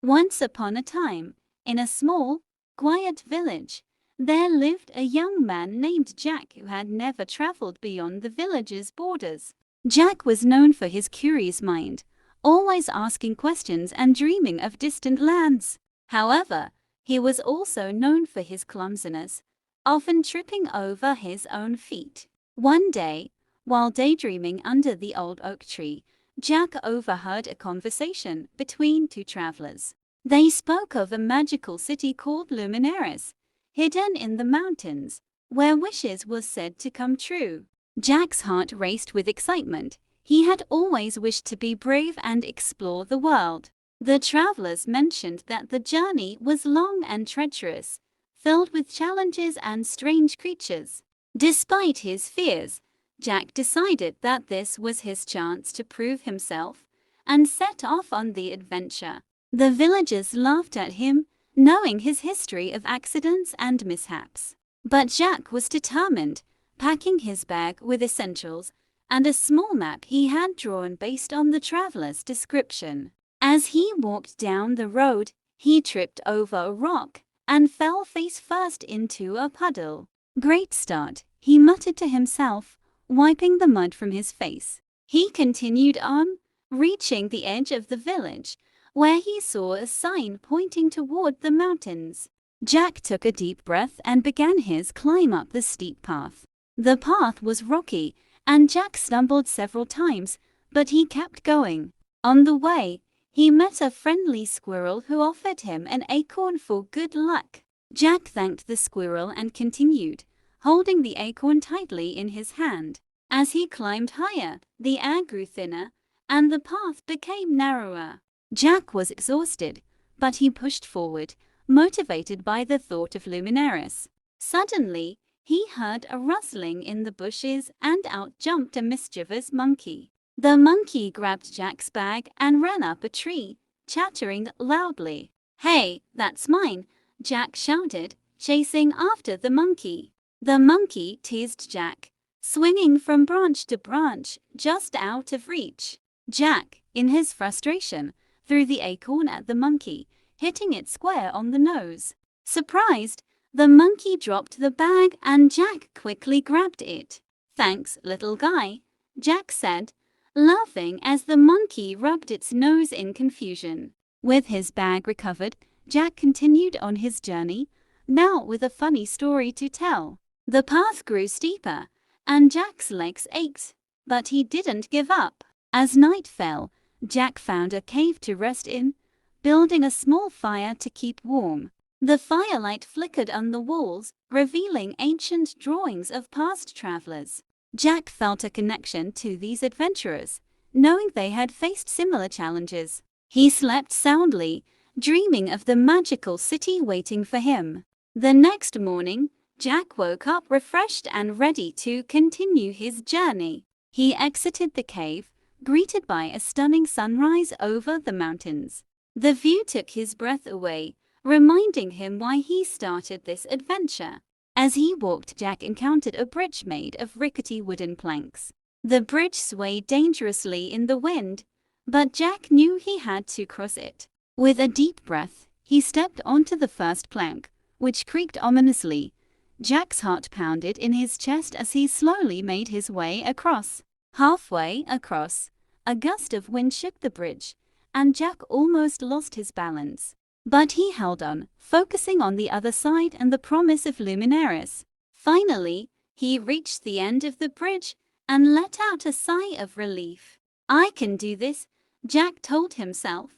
Once upon a time, in a small, quiet village, there lived a young man named Jack who had never traveled beyond the village's borders. Jack was known for his curious mind, always asking questions and dreaming of distant lands. However, he was also known for his clumsiness, often tripping over his own feet. One day, while daydreaming under the old oak tree, Jack overheard a conversation between two travelers. They spoke of a magical city called Luminaris, hidden in the mountains, where wishes were said to come true. Jack's heart raced with excitement. He had always wished to be brave and explore the world. The travelers mentioned that the journey was long and treacherous, filled with challenges and strange creatures. Despite his fears, Jack decided that this was his chance to prove himself and set off on the adventure. The villagers laughed at him, knowing his history of accidents and mishaps. But Jack was determined, packing his bag with essentials and a small map he had drawn based on the traveler's description. As he walked down the road, he tripped over a rock and fell face first into a puddle. "Great start," he muttered to himself, wiping the mud from his face. He continued on, reaching the edge of the village, where he saw a sign pointing toward the mountains. Jack took a deep breath and began his climb up the steep path. The path was rocky, and Jack stumbled several times, but he kept going. On the way, he met a friendly squirrel who offered him an acorn for good luck. Jack thanked the squirrel and continued, holding the acorn tightly in his hand. As he climbed higher, the air grew thinner, and the path became narrower. Jack was exhausted, but he pushed forward, motivated by the thought of Luminaris. Suddenly, he heard a rustling in the bushes, and out jumped a mischievous monkey. The monkey grabbed Jack's bag and ran up a tree, chattering loudly. "Hey, that's mine!" Jack shouted, chasing after the monkey. The monkey teased Jack, swinging from branch to branch, just out of reach. Jack, in his frustration, threw the acorn at the monkey, hitting it square on the nose. Surprised, the monkey dropped the bag and Jack quickly grabbed it. "Thanks, little guy," Jack said, laughing as the monkey rubbed its nose in confusion. With his bag recovered, Jack continued on his journey, now with a funny story to tell. The path grew steeper, and Jack's legs ached, but he didn't give up. As night fell, Jack found a cave to rest in, building a small fire to keep warm. The firelight flickered on the walls, revealing ancient drawings of past travelers. Jack felt a connection to these adventurers, knowing they had faced similar challenges. He slept soundly, dreaming of the magical city waiting for him. The next morning, Jack woke up refreshed and ready to continue his journey. He exited the cave, greeted by a stunning sunrise over the mountains. The view took his breath away, reminding him why he started this adventure. As he walked, Jack encountered a bridge made of rickety wooden planks. The bridge swayed dangerously in the wind, but Jack knew he had to cross it. With a deep breath, he stepped onto the first plank, which creaked ominously. Jack's heart pounded in his chest as he slowly made his way across. Halfway across, a gust of wind shook the bridge, and Jack almost lost his balance. But he held on, focusing on the other side and the promise of Luminaris. Finally, he reached the end of the bridge and let out a sigh of relief. "I can do this," Jack told himself,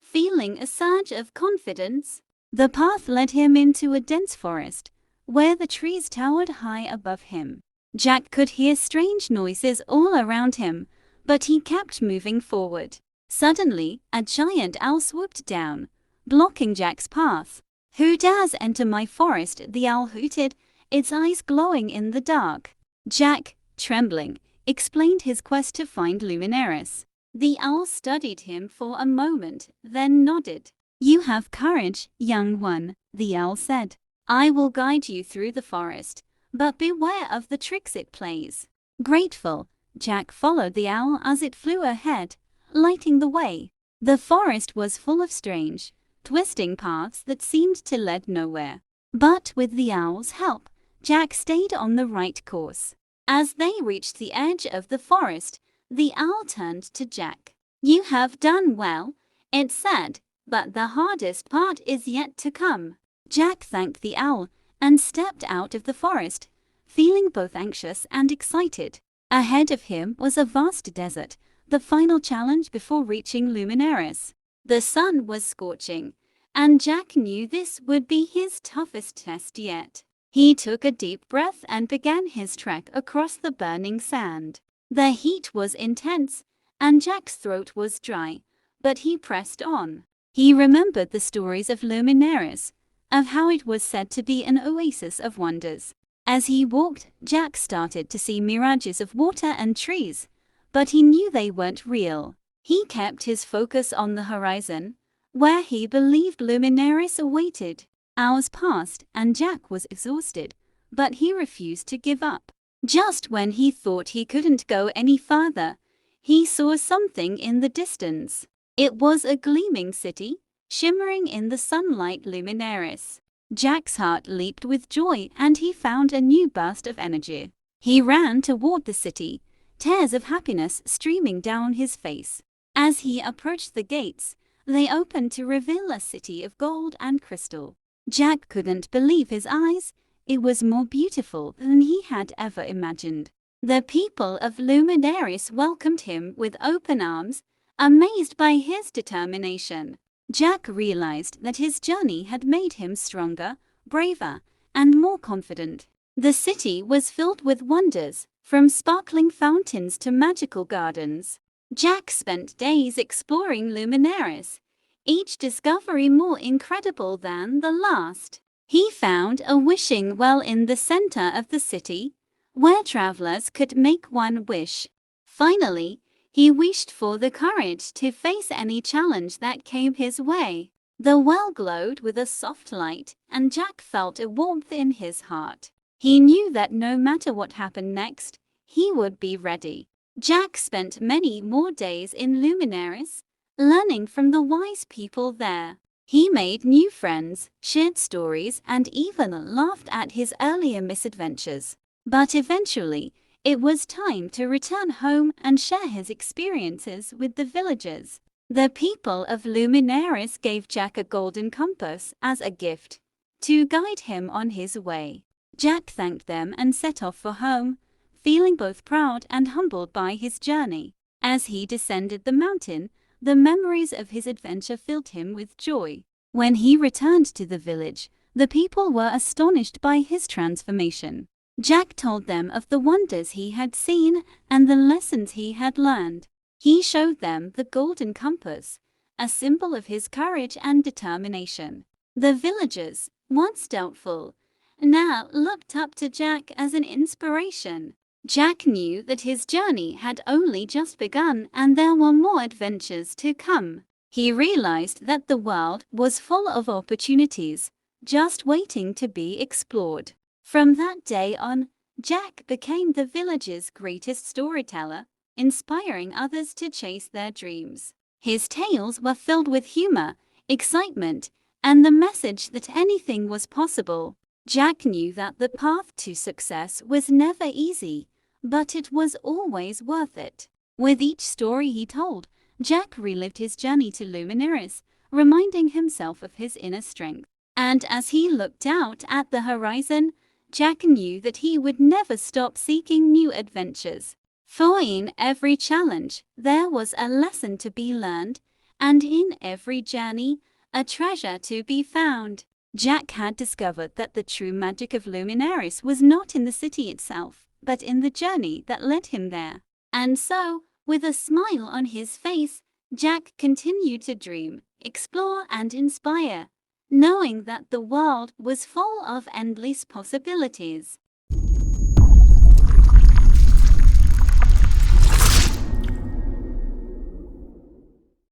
feeling a surge of confidence. The path led him into a dense forest, where the trees towered high above him. Jack could hear strange noises all around him, but he kept moving forward. Suddenly, a giant owl swooped down, blocking Jack's path. "Who dares enter my forest?" the owl hooted, its eyes glowing in the dark. Jack, trembling, explained his quest to find Luminaris. The owl studied him for a moment, then nodded. "You have courage, young one," the owl said. "I will guide you through the forest, but beware of the tricks it plays." Grateful, Jack followed the owl as it flew ahead, lighting the way. The forest was full of strange, twisting paths that seemed to lead nowhere. But with the owl's help, Jack stayed on the right course. As they reached the edge of the forest, the owl turned to Jack. "You have done well," it said, "but the hardest part is yet to come." Jack thanked the owl and stepped out of the forest, feeling both anxious and excited. Ahead of him was a vast desert, the final challenge before reaching Luminaris. The sun was scorching, and Jack knew this would be his toughest test yet. He took a deep breath and began his trek across the burning sand. The heat was intense, and Jack's throat was dry, but he pressed on. He remembered the stories of Luminaris, of how it was said to be an oasis of wonders. As he walked, Jack started to see mirages of water and trees, but he knew they weren't real. He kept his focus on the horizon, where he believed Luminaris awaited. Hours passed and Jack was exhausted, but he refused to give up. Just when he thought he couldn't go any further, he saw something in the distance. It was a gleaming city, shimmering in the sunlight. Luminaris. Jack's heart leaped with joy and he found a new burst of energy. He ran toward the city, tears of happiness streaming down his face. As he approached the gates, they opened to reveal a city of gold and crystal. Jack couldn't believe his eyes. It was more beautiful than he had ever imagined. The people of Luminaris welcomed him with open arms, amazed by his determination. Jack realized that his journey had made him stronger, braver, and more confident. The city was filled with wonders, from sparkling fountains to magical gardens. Jack spent days exploring Luminaris, each discovery more incredible than the last. He found a wishing well in the center of the city, where travelers could make one wish. Finally, he wished for the courage to face any challenge that came his way. The well glowed with a soft light, and Jack felt a warmth in his heart. He knew that no matter what happened next, he would be ready. Jack spent many more days in Luminaris, learning from the wise people there. He made new friends, shared stories, and even laughed at his earlier misadventures. But eventually, it was time to return home and share his experiences with the villagers. The people of Luminaris gave Jack a golden compass as a gift to guide him on his way. Jack thanked them and set off for home, feeling both proud and humbled by his journey. As he descended the mountain, the memories of his adventure filled him with joy. When he returned to the village, the people were astonished by his transformation. Jack told them of the wonders he had seen and the lessons he had learned. He showed them the golden compass, a symbol of his courage and determination. The villagers, once doubtful, now looked up to Jack as an inspiration. Jack knew that his journey had only just begun and there were more adventures to come. He realized that the world was full of opportunities, just waiting to be explored. From that day on, Jack became the village's greatest storyteller, inspiring others to chase their dreams. His tales were filled with humor, excitement, and the message that anything was possible. Jack knew that the path to success was never easy, but it was always worth it. With each story he told, Jack relived his journey to Luminaris, reminding himself of his inner strength. And as he looked out at the horizon, Jack knew that he would never stop seeking new adventures. For in every challenge, there was a lesson to be learned, and in every journey, a treasure to be found. Jack had discovered that the true magic of Luminaris was not in the city itself, but in the journey that led him there. And so, with a smile on his face, Jack continued to dream, explore, and inspire, knowing that the world was full of endless possibilities.